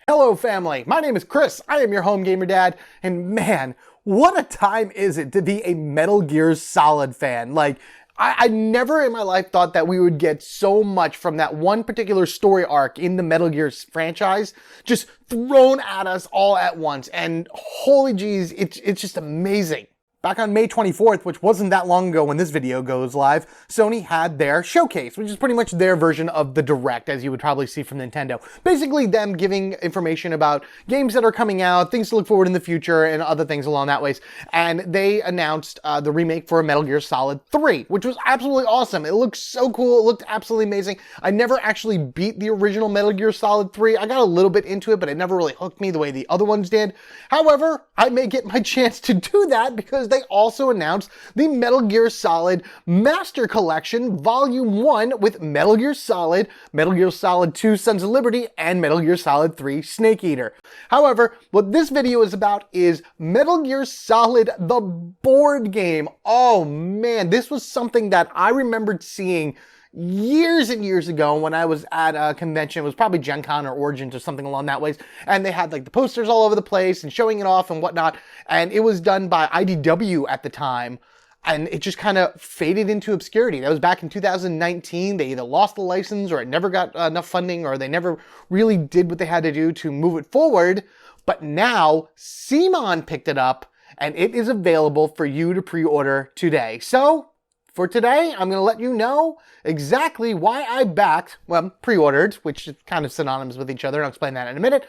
Hello family, my name is Chris, I am your home gamer dad, and man, what a time is it to be a Metal Gear Solid fan. Like, I never in my life thought that we would get so much from that one particular story arc in the Metal Gear franchise, just thrown at us all at once, and holy jeez, it's just amazing. Back on May 24th, which wasn't that long ago when this video goes live, Sony had their showcase, which is pretty much their version of the Direct, as you would probably see from Nintendo. Basically them giving information about games that are coming out, things to look forward in the future, and other things along that ways. And they announced the remake for Metal Gear Solid 3, which was absolutely awesome. It looked so cool, it looked absolutely amazing. I never actually beat the original Metal Gear Solid 3. I got a little bit into it, but it never really hooked me the way the other ones did. However, I may get my chance to do that because they also announced the Metal Gear Solid Master Collection Volume 1 with Metal Gear Solid 2 Sons of Liberty, and Metal Gear Solid 3 Snake Eater. However, what this video is about is Metal Gear Solid the board game. Oh man, this was something that I remembered seeing years and years ago when I was at a convention. It was probably Gen Con or Origins or something along that ways. And they had like the posters all over the place and showing it off and whatnot. And it was done by IDW at the time. And it just kind of faded into obscurity. That was back in 2019. They either lost the license or it never got enough funding, or they never really did what they had to do to move it forward. But now CMON picked it up and it is available for you to pre-order today. So for today, I'm going to let you know exactly why I backed, well, pre-ordered, which is kind of synonymous with each other, and I'll explain that in a minute,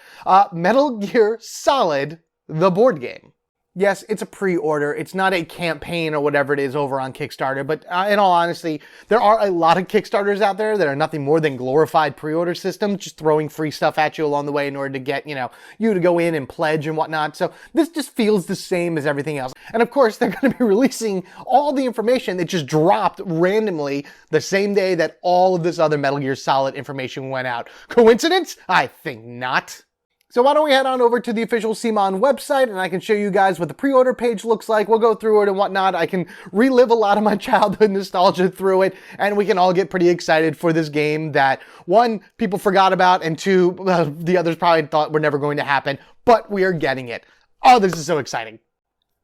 Metal Gear Solid, the board game. Yes, it's a pre-order. It's not a campaign or whatever it is over on Kickstarter, but in all honesty, there are a lot of Kickstarters out there that are nothing more than glorified pre-order systems, just throwing free stuff at you along the way in order to get, you to go in and pledge and whatnot. So this just feels the same as everything else. And of course, they're going to be releasing all the information that just dropped randomly the same day that all of this other Metal Gear Solid information went out. Coincidence? I think not. So why don't we head on over to the official CMON website and I can show you guys what the pre-order page looks like. We'll go through it and whatnot. I can relive a lot of my childhood nostalgia through it, and we can all get pretty excited for this game that, one, people forgot about, and two, the others probably thought were never going to happen, but we are getting it. Oh, this is so exciting.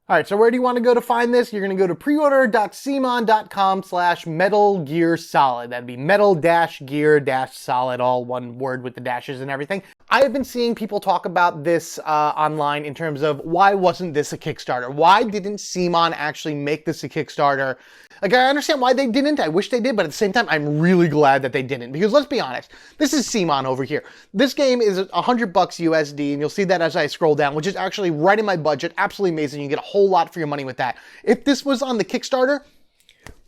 All right, so where do you want to go to find this? You're going to go to preorder.cmon.com/Metal Gear Solid. That'd be metal-gear-solid, all one word with the dashes and everything. I have been seeing people talk about this online in terms of why wasn't this a Kickstarter? Why didn't CMON actually make this a Kickstarter? Like, I understand why they didn't. I wish they did, but at the same time, I'm really glad that they didn't. Because let's be honest, this is CMON over here. This game is $100 USD, and you'll see that as I scroll down, which is actually right in my budget. Absolutely amazing. You get a whole lot for your money with that. If this was on the Kickstarter,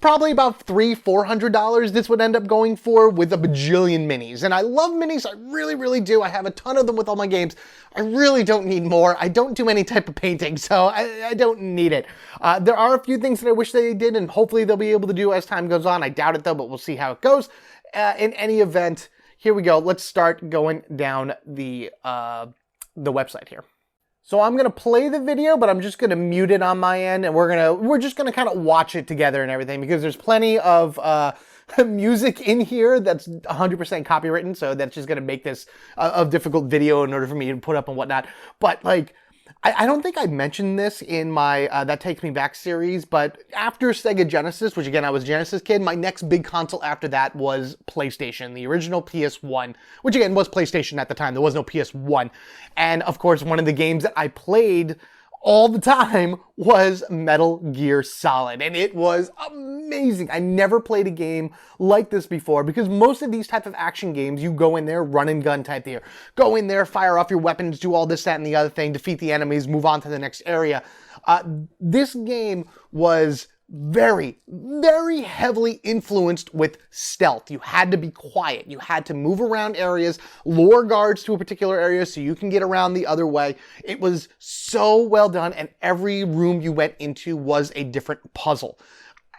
probably about $300-400 this would end up going for, with a bajillion minis. And I love minis, I really, really do. I have a ton of them with all my games. I really don't need more. I don't do any type of painting, so I don't need it. There are a few things that I wish they did, and hopefully they'll be able to do as time goes on. I doubt it though, but we'll see how it goes. In any event, here we go. Let's start going down the website here. So I'm going to play the video, but I'm just going to mute it on my end, and we're just going to kind of watch it together and everything, because there's plenty of music in here that's 100% copywritten, so that's just going to make this a difficult video in order for me to put up and whatnot. But like, I don't think I mentioned this in my That Takes Me Back series, but after Sega Genesis, which again, I was a Genesis kid, my next big console after that was PlayStation, the original PS1, which again was PlayStation at the time. There was no PS1. And of course, one of the games that I played all the time was Metal Gear Solid, and it was amazing. I never played a game like this before, because most of these type of action games, you go in there, run and gun type there. Go in there, fire off your weapons, do all this, that, and the other thing, defeat the enemies, move on to the next area. This game was very, very heavily influenced with stealth. You had to be quiet. You had to move around areas, lure guards to a particular area so you can get around the other way. It was so well done, and every room you went into was a different puzzle.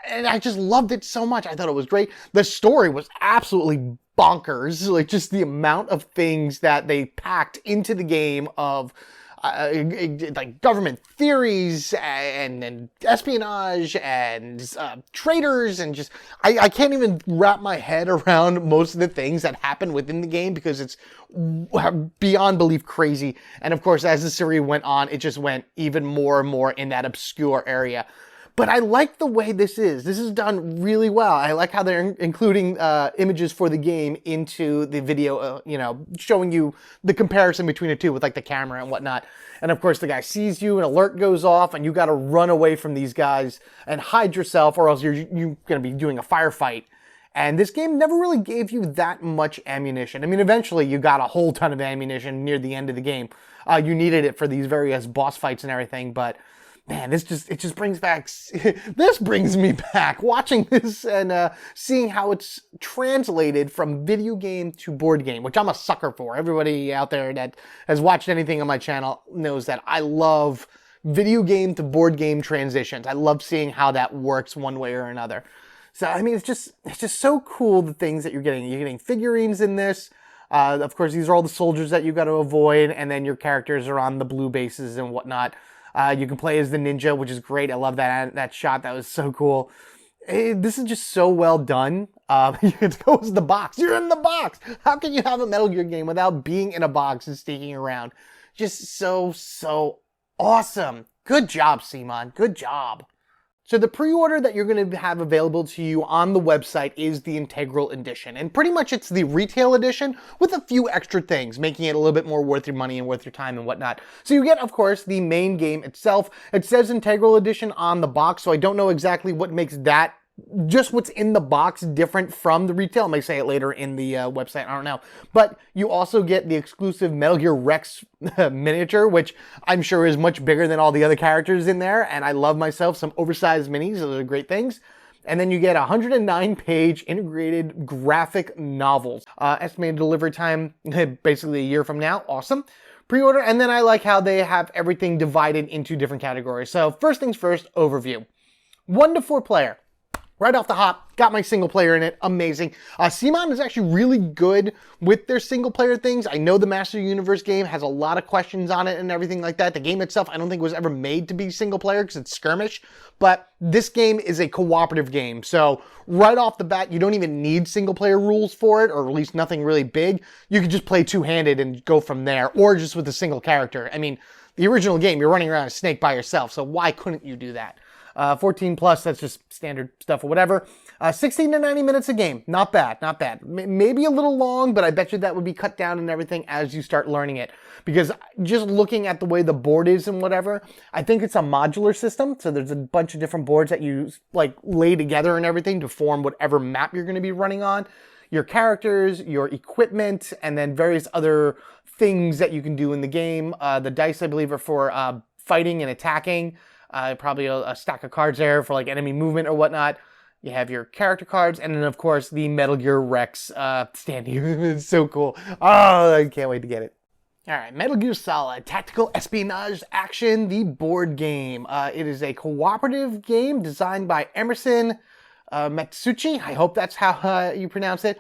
And I just loved it so much. I thought it was great. The story was absolutely bonkers. Like, just the amount of things that they packed into the game of like government theories and espionage and traitors and just I can't even wrap my head around most of the things that happen within the game because it's beyond belief crazy. And of course, as the series went on, it just went even more and more in that obscure area. But I like the way this is. This is done really well. I like how they're including images for the game into the video, showing you the comparison between the two with like the camera and whatnot. And of course, the guy sees you, an alert goes off, and you got to run away from these guys and hide yourself, or else you're going to be doing a firefight. And this game never really gave you that much ammunition. I mean, eventually you got a whole ton of ammunition near the end of the game. You needed it for these various boss fights and everything, but man, it just brings back, this brings me back watching this and seeing how it's translated from video game to board game, which I'm a sucker for. Everybody out there that has watched anything on my channel knows that I love video game to board game transitions. I love seeing how that works one way or another. So, I mean, it's just so cool, the things that you're getting. You're getting figurines in this. Of course, these are all the soldiers that you got to avoid, and then your characters are on the blue bases and whatnot. You can play as the ninja, which is great. I love that shot. That was so cool. This is just so well done. You get to go as the box. You're in the box. How can you have a Metal Gear game without being in a box and sneaking around? Just so awesome. Good job, CMON. Good job. So the pre-order that you're going to have available to you on the website is the Integral Edition. And pretty much it's the retail edition with a few extra things, making it a little bit more worth your money and worth your time and whatnot. So you get, of course, the main game itself. It says Integral Edition on the box, so I don't know exactly what makes that, just what's in the box, different from the retail. I may say it later in the website, I don't know. But you also get the exclusive Metal Gear Rex miniature, which I'm sure is much bigger than all the other characters in there. And I love myself some oversized minis. Those are great things. And then you get 109-page integrated graphic novels. Estimated delivery time, basically a year from now. Awesome. Pre-order. And then I like how they have everything divided into different categories. So first things first, overview. 1 to 4 player. Right off the hop, got my single player in it. Amazing. CMON is actually really good with their single player things. I know the Master Universe game has a lot of questions on it and everything like that. The game itself, I don't think was ever made to be single player because it's skirmish. But this game is a cooperative game. So right off the bat, you don't even need single player rules for it, or at least nothing really big. You could just play two-handed and go from there, or just with a single character. I mean, the original game, you're running around a snake by yourself. So why couldn't you do that? 14 plus, that's just standard stuff or whatever. 16 to 90 minutes a game. Not bad, not bad. Maybe a little long, but I bet you that would be cut down and everything as you start learning it. Because just looking at the way the board is and whatever, I think it's a modular system. So there's a bunch of different boards that you like lay together and everything to form whatever map you're going to be running on. Your characters, your equipment, and then various other things that you can do in the game. The dice, I believe, are for fighting and attacking. Probably a stack of cards there for like enemy movement or whatnot. You have your character cards, and then of course the Metal Gear Rex stand here. It's so cool. Oh, I can't wait to get it. All right, Metal Gear Solid Tactical Espionage Action, the board game. It is a cooperative game designed by Emerson Matsuchi. I hope that's how you pronounce it.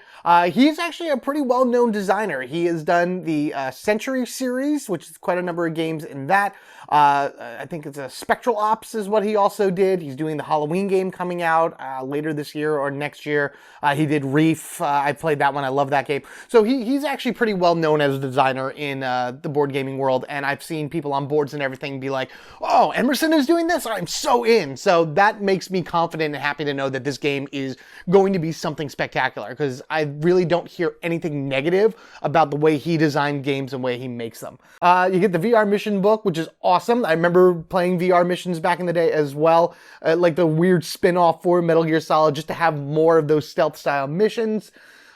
He's actually a pretty well-known designer. He has done the Century series, which is quite a number of games in that. I think it's a Spectral Ops is what he also did. He's doing the Halloween game coming out later this year or next year. He did Reef. I played that one. I love that game. So he's actually pretty well known as a designer in the board gaming world. And I've seen people on boards and everything be like, oh, Emerson is doing this? I'm so in. So that makes me confident and happy to know that this game is going to be something spectacular, because I really don't hear anything negative about the way he designed games and the way he makes them. You get the VR mission book, which is awesome. I remember playing VR missions back in the day as well, like the weird spin-off for Metal Gear Solid, just to have more of those stealth style missions.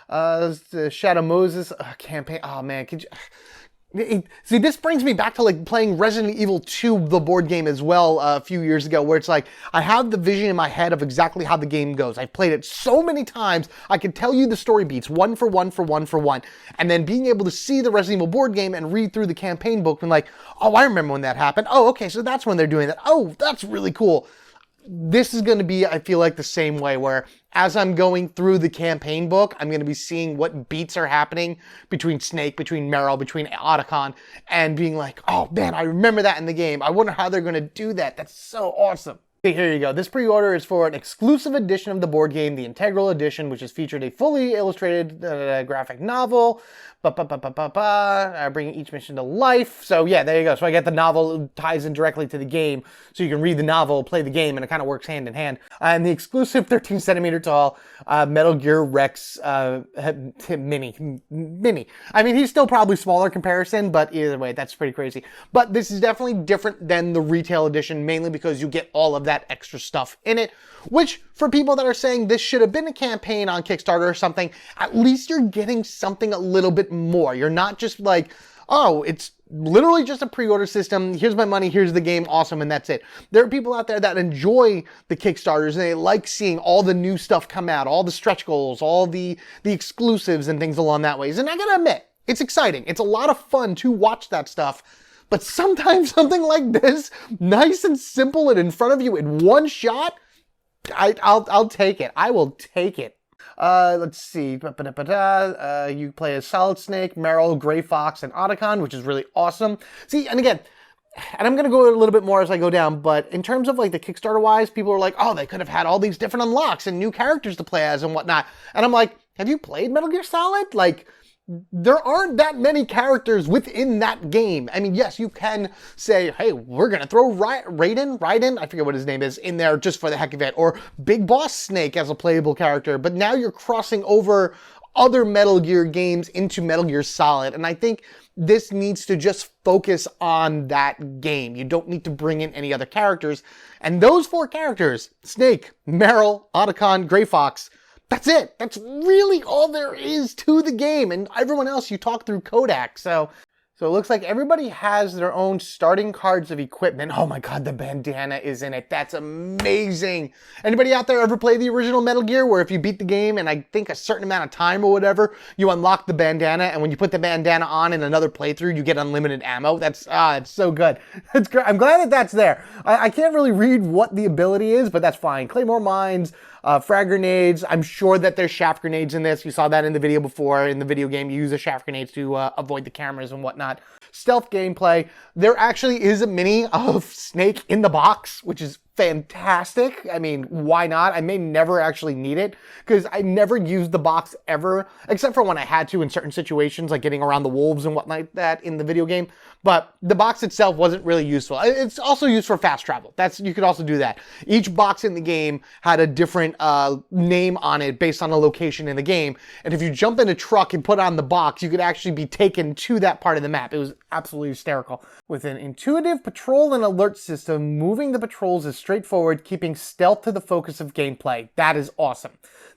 The Shadow Moses campaign. Oh man, could you... See, this brings me back to like playing Resident Evil 2, the board game as well, a few years ago, where it's like, I have the vision in my head of exactly how the game goes. I've played it so many times, I can tell you the story beats, one for one. And then being able to see the Resident Evil board game and read through the campaign book and like, oh, I remember when that happened. Oh, okay, so that's when they're doing that. Oh, that's really cool. this is going to be, I feel like, the same way, where as I'm going through the campaign book, I'm going to be seeing what beats are happening between Snake, between Meryl, between Otacon, and being like, oh man, I remember that in the game. I wonder how they're going to do that. That's so awesome. Okay, here you go. This pre-order is for an exclusive edition of the board game, the Integral Edition, which has featured a fully illustrated graphic novel, bringing each mission to life. So yeah, there you go. So I get the novel, ties in directly to the game, so you can read the novel, play the game, and it kind of works hand in hand. And the exclusive 13 centimeter tall Metal Gear Rex mini. I mean, he's still probably smaller comparison, but either way, that's pretty crazy. But this is definitely different than the retail edition, mainly because you get all of that extra stuff in it, which for people that are saying this should have been a campaign on Kickstarter or something, at least you're getting something a little bit more. You're not just like, oh, it's literally just a pre-order system. Here's my money, here's the game, awesome, and that's it. There are people out there that enjoy the Kickstarters and they like seeing all the new stuff come out, all the stretch goals, all the exclusives and things along that ways. And I gotta admit, it's exciting. It's a lot of fun to watch that stuff. But sometimes something like this, nice and simple and in front of you in one shot, I'll take it. I will take it. Let's see. You play as Solid Snake, Meryl, Gray Fox, and Otacon, which is really awesome. See, and again, and I'm going to go a little bit more as I go down, but in terms of like the Kickstarter-wise, people are like, oh, they could have had all these different unlocks and new characters to play as and whatnot. And I'm like, have you played Metal Gear Solid? Like, there aren't that many characters within that game. I mean, yes, you can say, hey, we're going to throw Raiden, I forget what his name is, in there just for the heck of it, or Big Boss Snake as a playable character, but now you're crossing over other Metal Gear games into Metal Gear Solid, and I think this needs to just focus on that game. You don't need to bring in any other characters, and those 4 characters, Snake, Meryl, Otacon, Gray Fox, that's it. That's really all there is to the game. And everyone else you talk through Kodak. So it looks like everybody has their own starting cards of equipment. Oh my God, the bandana is in it. That's amazing. Anybody out there ever play the original Metal Gear where if you beat the game and I think a certain amount of time or whatever, you unlock the bandana, and when you put the bandana on in another playthrough, you get unlimited ammo? That's, it's so good. It's great. I'm glad that that's there. I can't really read what the ability is, but that's fine. Claymore mines, frag grenades. I'm sure that there's shaft grenades in this. You saw that in the video before. In the video game, you use the shaft grenades to avoid the cameras and whatnot. Stealth gameplay. There actually is a mini of Snake in the box, which is fantastic. I mean, why not? I may never actually need it because I never used the box ever, except for when I had to in certain situations, like getting around the wolves and whatnot like that in the video game. But the box itself wasn't really useful. It's also used for fast travel. You could also do that. Each box in the game had a different name on it based on a location in the game. And if you jump in a truck and put on the box, you could actually be taken to that part of the map. It was absolutely hysterical. With an intuitive patrol and alert system, moving the patrols is straightforward, keeping stealth to the focus of gameplay. That is awesome.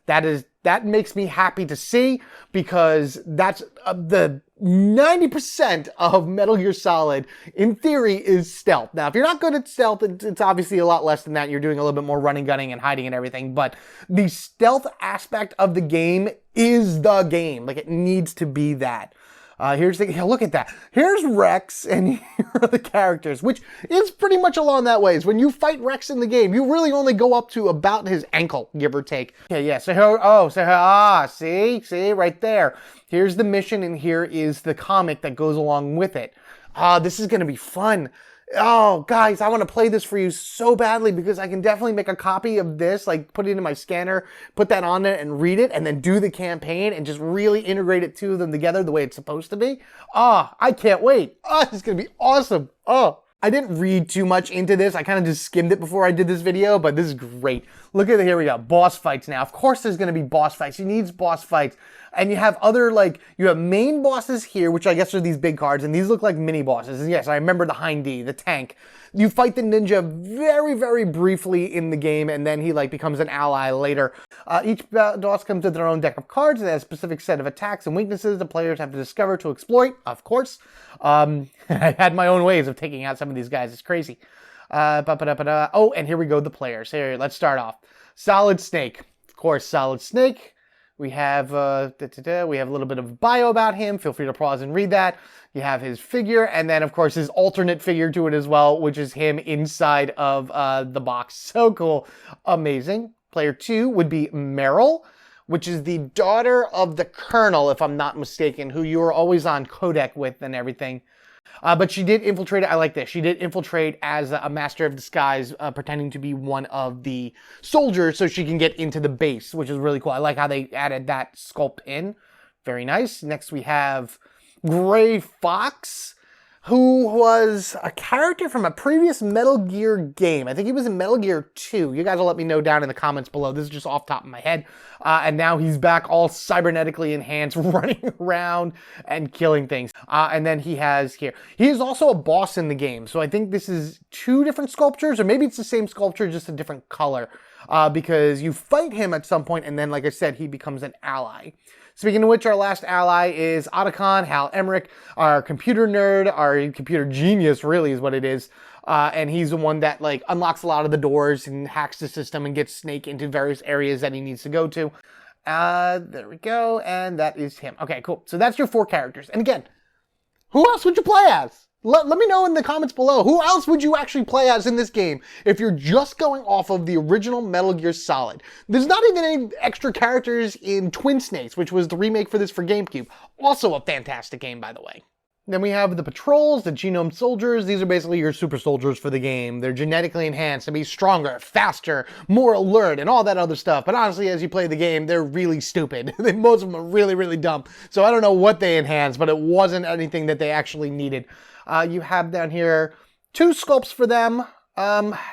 That makes me happy to see, because that's the 90% of Metal Gear Solid, in theory, is stealth. Now, if you're not good at stealth, it's obviously a lot less than that. You're doing a little bit more running, gunning, and hiding and everything. But the stealth aspect of the game is the game. Like, it needs to be that. Look at that. Here's Rex, and here are the characters, which is pretty much along that ways. When you fight Rex in the game, you really only go up to about his ankle, give or take. Okay, yeah, see, right there. Here's the mission, and here is the comic that goes along with it. This is gonna be fun. Oh, guys, I want to play this for you so badly, because I can definitely make a copy of this, like put it in my scanner, put that on there and read it, and then do the campaign and just really integrate it to them together the way it's supposed to be. I can't wait. This is going to be awesome. I didn't read too much into this. I kind of just skimmed it before I did this video, but this is great. Look at it. Here we go. Boss fights now. Of course there's going to be boss fights. He needs boss fights. And you have other, you have main bosses here, which I guess are these big cards, and these look like mini bosses. And yes, I remember the Hindy, the tank. You fight the ninja very, very briefly in the game, and then he, becomes an ally later. Each boss comes with their own deck of cards, and has a specific set of attacks and weaknesses the players have to discover to exploit, of course. I had my own ways of taking out some of these guys. It's crazy. Oh, and here we go, the players. Here, let's start off. Solid Snake. Of course, Solid Snake. We have we have a little bit of bio about him. Feel free to pause and read that. You have his figure, and then of course his alternate figure to it as well, which is him inside of the box. So cool, amazing. Player 2 would be Meryl, which is the daughter of the Colonel, if I'm not mistaken, who you were always on codec with and everything. But she did infiltrate, I like this, she did infiltrate as a master of disguise, pretending to be one of the soldiers so she can get into the base, which is really cool. I like how they added that sculpt in. Very nice. Next we have Gray Fox, who was a character from a previous Metal Gear game. I think he was in Metal Gear 2. You guys will let me know down in the comments below. This is just off the top of my head. And now he's back all cybernetically enhanced, running around and killing things. And then he has here. He is also a boss in the game. So I think this is 2 different sculptures, or maybe it's the same sculpture, just a different color. Because you fight him at some point, and then, like I said, he becomes an ally. Speaking of which, our last ally is Otacon, Hal Emmerich, our computer nerd, our computer genius, really is what it is. And he's the one that like unlocks a lot of the doors and hacks the system and gets Snake into various areas that he needs to go to. There we go, and that is him. Okay, cool. So that's your 4 characters. And again, who else would you play as? Let me know in the comments below. Who else would you actually play as in this game if you're just going off of the original Metal Gear Solid? There's not even any extra characters in Twin Snakes, which was the remake for this for GameCube. Also a fantastic game, by the way. Then we have the patrols, the genome soldiers. These are basically your super soldiers for the game. They're genetically enhanced to be stronger, faster, more alert, and all that other stuff. But honestly, as you play the game, they're really stupid. Most of them are really, really dumb. So I don't know what they enhanced, but it wasn't anything that they actually needed. You have down here 2 sculpts for them.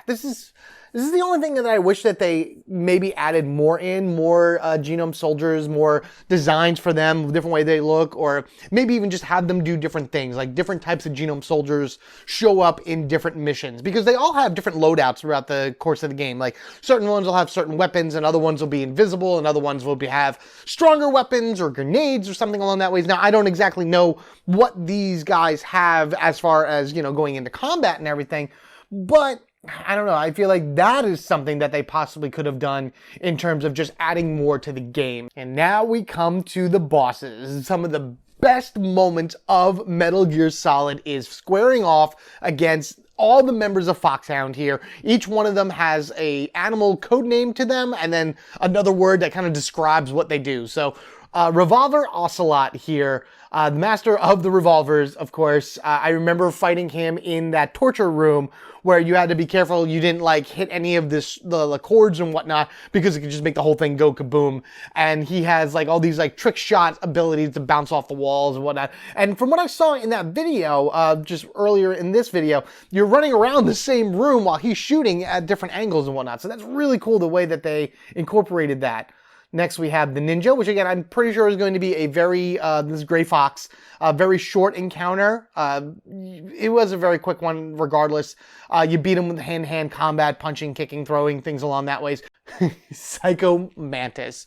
This is the only thing that I wish that they maybe added more genome soldiers, more designs for them, different way they look, or maybe even just have them do different things, like different types of genome soldiers show up in different missions, because they all have different loadouts throughout the course of the game. Like certain ones will have certain weapons, and other ones will be invisible, and other ones will have stronger weapons or grenades or something along that way. Now, I don't exactly know what these guys have as far as, you know, going into combat and everything, but I don't know. I feel like that is something that they possibly could have done in terms of just adding more to the game. And now we come to the bosses. Some of the best moments of Metal Gear Solid is squaring off against all the members of Foxhound here. Each one of them has a animal code name to them, and then another word that kind of describes what they do. So Revolver Ocelot here, the master of the revolvers, of course. I remember fighting him in that torture room where you had to be careful you didn't like hit any of the cords and whatnot, because it could just make the whole thing go kaboom. And he has like all these like trick shot abilities to bounce off the walls and whatnot. And from what I saw in that video, just earlier in this video, you're running around the same room while he's shooting at different angles and whatnot. So that's really cool the way that they incorporated that. Next, we have the ninja, which again, I'm pretty sure is going to be a very, this Gray Fox, a very short encounter. It was a very quick one regardless. You beat him with hand-to-hand combat, punching, kicking, throwing, things along that ways. Psycho Mantis.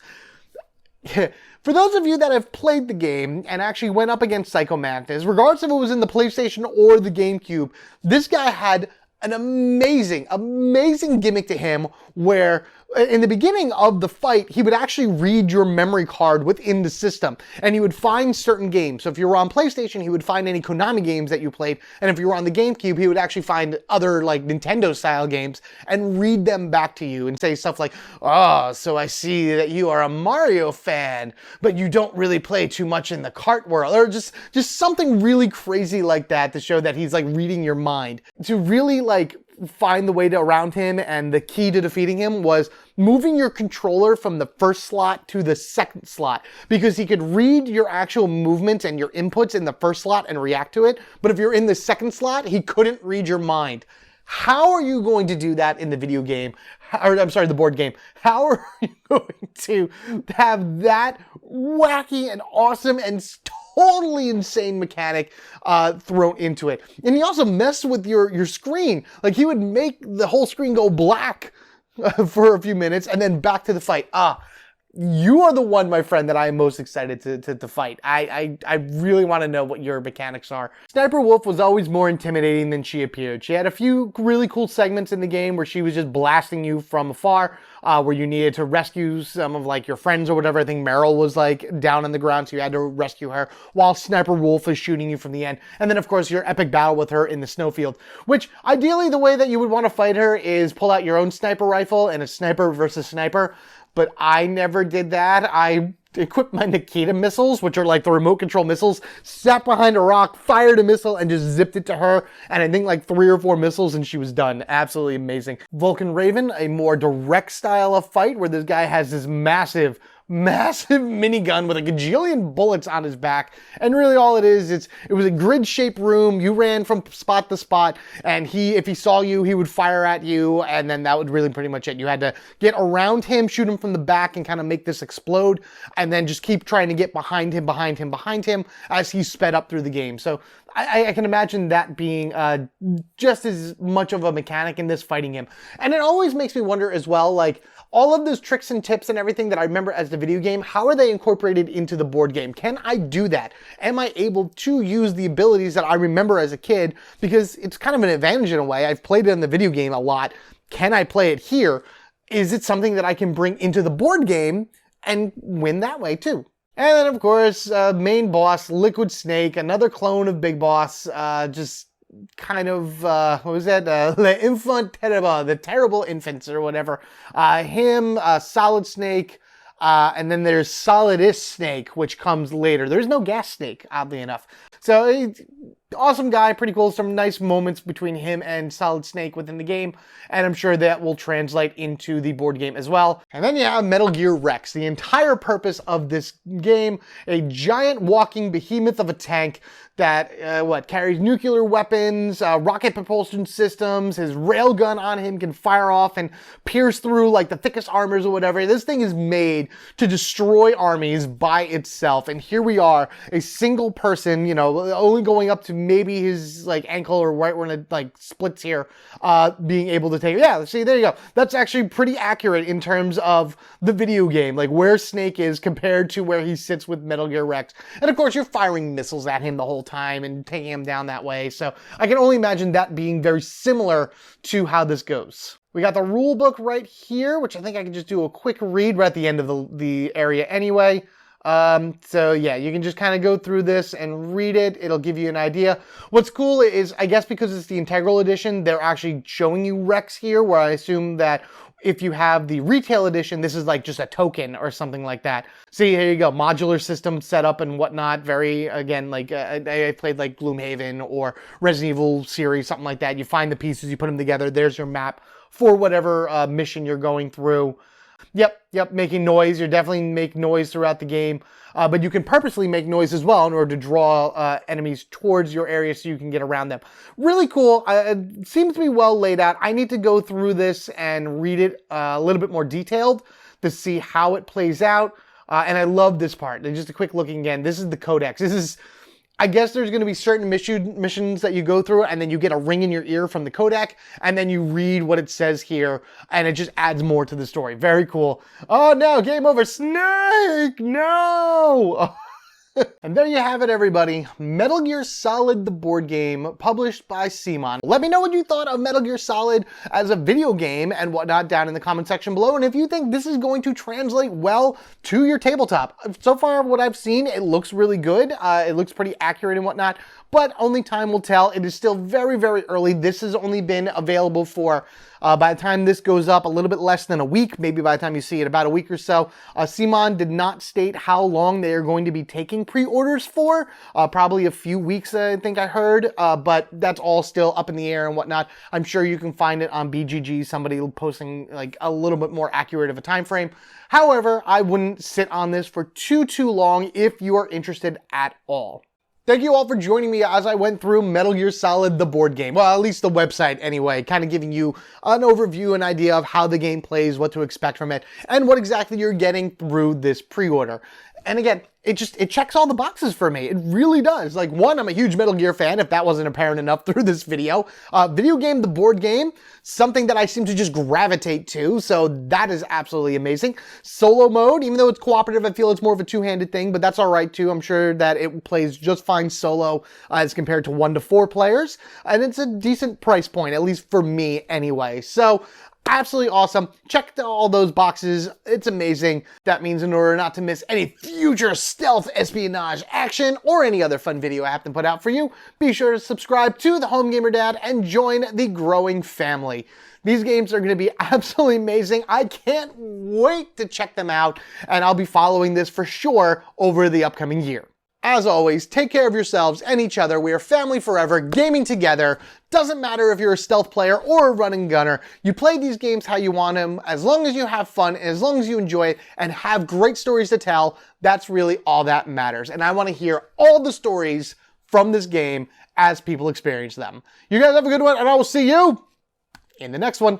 For those of you that have played the game and actually went up against Psycho Mantis, regardless if it was in the PlayStation or the GameCube, this guy had an amazing, amazing gimmick to him where in the beginning of the fight, he would actually read your memory card within the system, and he would find certain games. So if you were on PlayStation, he would find any Konami games that you played, and if you were on the GameCube, he would actually find other like Nintendo-style games and read them back to you and say stuff like, "Oh, so I see that you are a Mario fan, but you don't really play too much in the kart world," or just something really crazy like that to show that he's like reading your mind. To really like find the way around him, and the key to defeating him was moving your controller from the first slot to the second slot, because he could read your actual movements and your inputs in the first slot and react to it. But if you're in the second slot, he couldn't read your mind. How are you going to do that in the video game? Or I'm sorry, the board game. How are you going to have that wacky and awesome and totally insane mechanic thrown into it? And he also messed with your screen. Like, he would make the whole screen go black for a few minutes and then back to the fight. You are the one, my friend, that I am most excited to fight. I really want to know what your mechanics are. Sniper Wolf was always more intimidating than she appeared. She had a few really cool segments in the game where she was just blasting you from afar. where you needed to rescue some of like your friends or whatever. I think Meryl was like down on the ground, so you had to rescue her while Sniper Wolf is shooting you from the end. And then of course your epic battle with her in the snowfield, which ideally the way that you would want to fight her is pull out your own sniper rifle and a sniper versus sniper. But I never did that. I equipped my Nikita missiles, which are like the remote control missiles, sat behind a rock, fired a missile, and just zipped it to her. And I think like 3 or 4 missiles and she was done. Absolutely amazing. Vulcan Raven, a more direct style of fight where this guy has this massive minigun with a gajillion bullets on his back. And really all it is, it was a grid-shaped room. You ran from spot to spot, and if he saw you, he would fire at you, and then that would really pretty much it. You had to get around him, shoot him from the back, and kind of make this explode, and then just keep trying to get behind him as he sped up through the game. So I can imagine that being just as much of a mechanic in this, fighting him. And it always makes me wonder as well, like, all of those tricks and tips and everything that I remember as the video game, how are they incorporated into the board game? Can I do that? Am I able to use the abilities that I remember as a kid? Because it's kind of an advantage in a way. I've played it in the video game a lot. Can I play it here? Is it something that I can bring into the board game and win that way too? And then of course, main boss, Liquid Snake, another clone of Big Boss, just kind of, what was that? L'Enfant Terrible, the terrible infants or whatever. Solid Snake, and then there's Solidus Snake, which comes later. There's no Gas Snake, oddly enough. So, awesome guy, pretty cool. Some nice moments between him and Solid Snake within the game, and I'm sure that will translate into the board game as well. And then you have Metal Gear Rex, the entire purpose of this game, a giant walking behemoth of a tank that, carries nuclear weapons, rocket propulsion systems, his railgun on him can fire off and pierce through like the thickest armors or whatever. This thing is made to destroy armies by itself, and here we are, a single person, only going up to maybe his like ankle or right when it like splits here, being able to take, yeah, see, there you go. That's actually pretty accurate in terms of the video game, like where Snake is compared to where he sits with Metal Gear Rex. And of course, you're firing missiles at him the whole time and taking him down that way. So I can only imagine that being very similar to how this goes. We got the rule book right here, which I think I can just do a quick read right at the end of the area anyway. So yeah, you can just kind of go through this and read it. It'll give you an idea. What's cool is, I guess because it's the Integral Edition, they're actually showing you Rex here, where I assume that if you have the retail edition, this is like just a token or something like that. See, here you go. Modular system setup and whatnot. Very, again, like I played like Gloomhaven or Resident Evil series, something like that. You find the pieces, you put them together. There's your map for whatever mission you're going through. Yep, making noise. You definitely make noise throughout the game, but you can purposely make noise as well in order to draw enemies towards your area so you can get around them. Really cool. It seems to be well laid out. I need to go through this and read it a little bit more detailed to see how it plays out, and I love this part. And just a quick looking again, this is the codex. This is, I guess there's going to be certain missions that you go through, and then you get a ring in your ear from the codec, and then you read what it says here, and it just adds more to the story. Very cool. Oh no, game over. Snake! No! And there you have it, everybody. Metal Gear Solid, the board game, published by CMON. Let me know what you thought of Metal Gear Solid as a video game and whatnot down in the comment section below. And if you think this is going to translate well to your tabletop. So far, what I've seen, it looks really good. It looks pretty accurate and whatnot, but only time will tell. It is still very, very early. This has only been available for, by the time this goes up, a little bit less than a week, maybe by the time you see it, about a week or so. CMON did not state how long they are going to be taking pre-orders for. Probably a few weeks, I think I heard, but that's all still up in the air and whatnot. I'm sure you can find it on BGG, somebody posting like a little bit more accurate of a time frame. However, I wouldn't sit on this for too long if you are interested at all. Thank you all for joining me as I went through Metal Gear Solid, the board game. Well, at least the website anyway, kind of giving you an overview, an idea of how the game plays, what to expect from it, and what exactly you're getting through this pre-order. And again, it checks all the boxes for me. It really does. Like, one, I'm a huge Metal Gear fan, if that wasn't apparent enough through this video. Video game, the board game, something that I seem to just gravitate to, so that is absolutely amazing. Solo mode, even though it's cooperative, I feel it's more of a two-handed thing, but that's all right too. I'm sure that it plays just fine solo as compared to 1 to 4 players, and it's a decent price point, at least for me anyway. So Absolutely awesome. Check all those boxes. It's amazing. That means in order not to miss any future stealth espionage action or any other fun video I have to put out for you, be sure to subscribe to the Home Gamer Dad and join the growing family. These games are going to be absolutely amazing. I can't wait to check them out, and I'll be following this for sure over the upcoming year. As always, take care of yourselves and each other. We are family forever, gaming together. Doesn't matter if you're a stealth player or a run and gunner. You play these games how you want them, as long as you have fun, and as long as you enjoy it and have great stories to tell, that's really all that matters. And I want to hear all the stories from this game as people experience them. You guys have a good one, and I will see you in the next one.